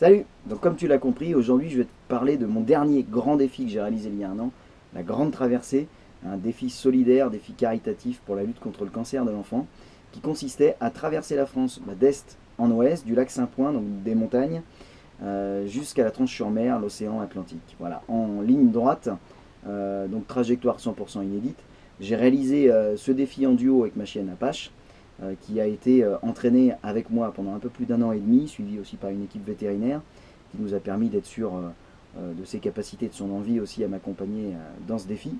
Salut! Donc comme tu l'as compris, aujourd'hui je vais te parler de mon dernier grand défi que j'ai réalisé il y a un an, la Grande Traversée, un défi solidaire, défi caritatif pour la lutte contre le cancer de l'enfant, qui consistait à traverser la France d'est en ouest, du lac Saint-Point, donc des montagnes, jusqu'à la Tranche-sur-Mer, l'océan Atlantique. Voilà, en ligne droite, donc trajectoire 100% inédite. J'ai réalisé ce défi en duo avec ma chienne Apache, qui a été entraîné avec moi pendant un peu plus d'un an et demi, suivi aussi par une équipe vétérinaire, qui nous a permis d'être sûr de ses capacités, de son envie aussi à m'accompagner dans ce défi.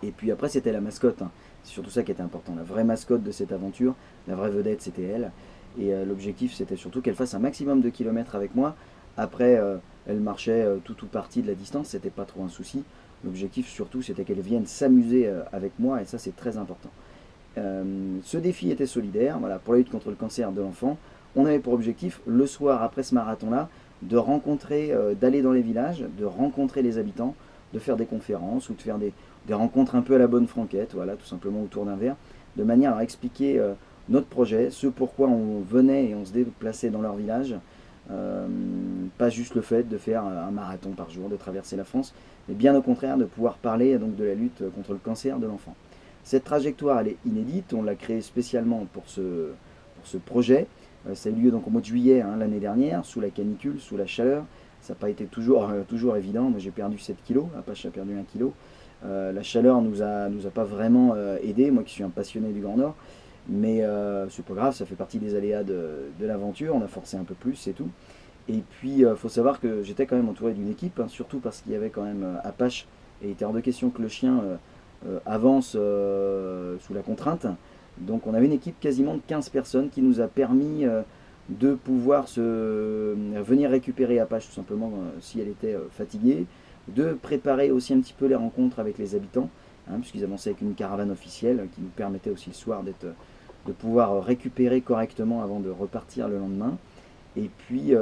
Et puis après, c'était la mascotte, hein. C'est surtout ça qui était important. La vraie mascotte de cette aventure, la vraie vedette, c'était elle. Et l'objectif, c'était surtout qu'elle fasse un maximum de kilomètres avec moi. Après, elle marchait tout ou partie de la distance, c'était pas trop un souci. L'objectif, surtout, c'était qu'elle vienne s'amuser avec moi, et ça, c'est très important. Ce défi était solidaire, voilà, pour la lutte contre le cancer de l'enfant. On avait pour objectif, le soir après ce marathon-là, de rencontrer, d'aller dans les villages, de rencontrer les habitants, de faire des conférences ou de faire des rencontres un peu à la bonne franquette, voilà, tout simplement autour d'un verre, de manière à expliquer notre projet, ce pourquoi on venait et on se déplaçait dans leur village. Euh, Pas juste le fait de faire un marathon par jour, de traverser la France, mais bien au contraire de pouvoir parler donc de la lutte contre le cancer de l'enfant. Cette trajectoire, elle est inédite, on l'a créée spécialement pour ce projet. Ça a eu lieu donc au mois de juillet hein, l'année dernière, sous la canicule, sous la chaleur. Ça n'a pas été toujours évident. Moi j'ai perdu 7 kilos, Apache a perdu 1 kilo. La chaleur nous a pas vraiment aidé, moi qui suis un passionné du Grand Nord. Mais c'est pas grave, ça fait partie des aléas de l'aventure. On a forcé un peu plus, c'est tout. Et puis il faut savoir que j'étais quand même entouré d'une équipe, hein, surtout parce qu'il y avait quand même Apache. Et il était hors de question que le chien avance sous la contrainte. Donc on avait une équipe quasiment de 15 personnes qui nous a permis de pouvoir venir récupérer Apache tout simplement si elle était fatiguée, de préparer aussi un petit peu les rencontres avec les habitants, hein, puisqu'ils avançaient avec une caravane officielle qui nous permettait aussi le soir de pouvoir récupérer correctement avant de repartir le lendemain. Et puis,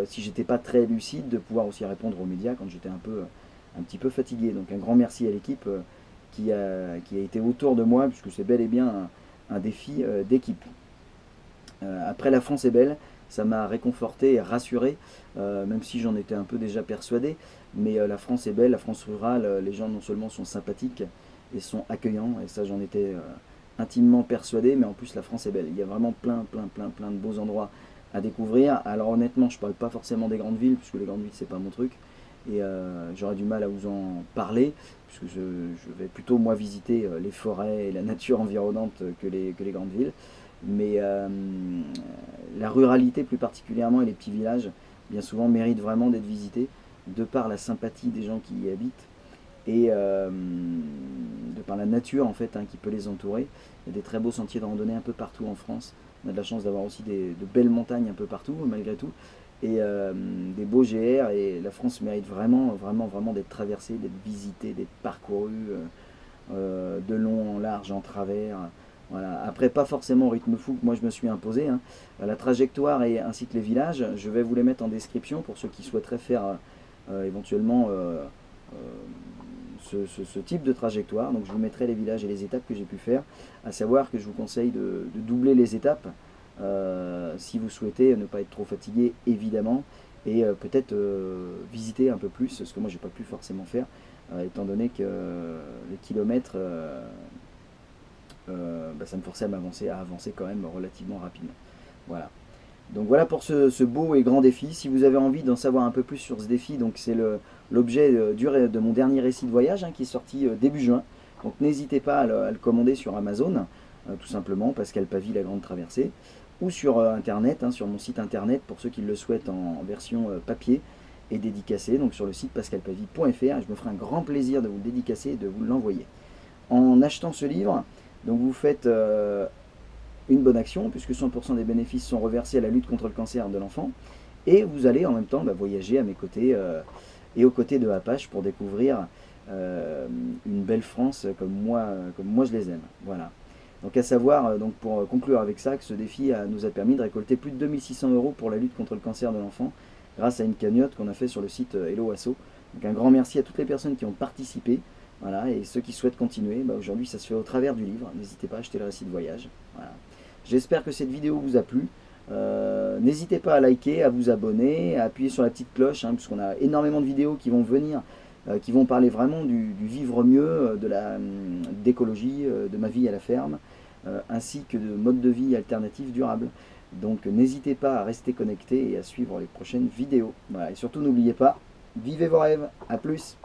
si j'étais pas très lucide, de pouvoir aussi répondre aux médias quand j'étais un petit peu fatigué. Donc un grand merci à l'équipe qui a été autour de moi, puisque c'est bel et bien un défi d'équipe. Après La France est belle, ça m'a réconforté et rassuré, même si j'en étais un peu déjà persuadé. Mais la France est belle, la France rurale, les gens non seulement sont sympathiques et sont accueillants, et ça j'en étais intimement persuadé, mais en plus la France est belle. Il y a vraiment plein de beaux endroits à découvrir. Alors honnêtement, je ne parle pas forcément des grandes villes, puisque les grandes villes c'est pas mon truc, et j'aurais du mal à vous en parler, puisque je vais plutôt moi visiter les forêts et la nature environnante que les grandes villes. Mais la ruralité plus particulièrement et les petits villages, bien souvent méritent vraiment d'être visités, de par la sympathie des gens qui y habitent et de par la nature en fait hein, qui peut les entourer. Il y a des très beaux sentiers de randonnée un peu partout en France. On a de la chance d'avoir aussi de belles montagnes un peu partout malgré tout et des beaux GR, et la France mérite vraiment d'être traversée, d'être visitée, d'être parcourue de long en large, en travers. Voilà. Après, pas forcément au rythme fou que moi je me suis imposé, hein. La trajectoire et ainsi que les villages, je vais vous les mettre en description pour ceux qui souhaiteraient faire éventuellement euh, ce type de trajectoire. Donc je vous mettrai les villages et les étapes que j'ai pu faire, à savoir que je vous conseille de doubler les étapes si vous souhaitez ne pas être trop fatigué évidemment, et peut-être visiter un peu plus, ce que moi j'ai pas pu forcément faire, étant donné que les kilomètres ça me forçait à avancer quand même relativement rapidement. Voilà. Donc voilà pour ce beau et grand défi. Si vous avez envie d'en savoir un peu plus sur ce défi, donc c'est l'objet de mon dernier récit de voyage hein, qui est sorti début juin. Donc n'hésitez pas à le commander sur Amazon, tout simplement, Pascal Pavie, la grande traversée, ou sur internet, hein, sur mon site internet pour ceux qui le souhaitent en version papier et dédicacée, donc sur le site pascalpavie.fr. Je me ferai un grand plaisir de vous le dédicacer et de vous l'envoyer. En achetant ce livre, donc vous faites une bonne action, puisque 100% des bénéfices sont reversés à la lutte contre le cancer de l'enfant, et vous allez en même temps voyager à mes côtés et aux côtés de Apache pour découvrir une belle France comme moi je les aime. Voilà. Donc à savoir, donc pour conclure avec ça, que ce défi nous a permis de récolter plus de 2600 euros pour la lutte contre le cancer de l'enfant, grâce à une cagnotte qu'on a fait sur le site Hello Asso. Donc un grand merci à toutes les personnes qui ont participé. Voilà, et ceux qui souhaitent continuer, aujourd'hui ça se fait au travers du livre. N'hésitez pas à acheter le récit de voyage. Voilà. J'espère que cette vidéo vous a plu. N'hésitez pas à liker, à vous abonner, à appuyer sur la petite cloche, hein, puisqu'on a énormément de vidéos qui vont venir, qui vont parler vraiment du vivre mieux, d'écologie, de ma vie à la ferme, ainsi que de mode de vie alternatif durable. Donc n'hésitez pas à rester connecté et à suivre les prochaines vidéos. Voilà, et surtout n'oubliez pas, vivez vos rêves. À plus.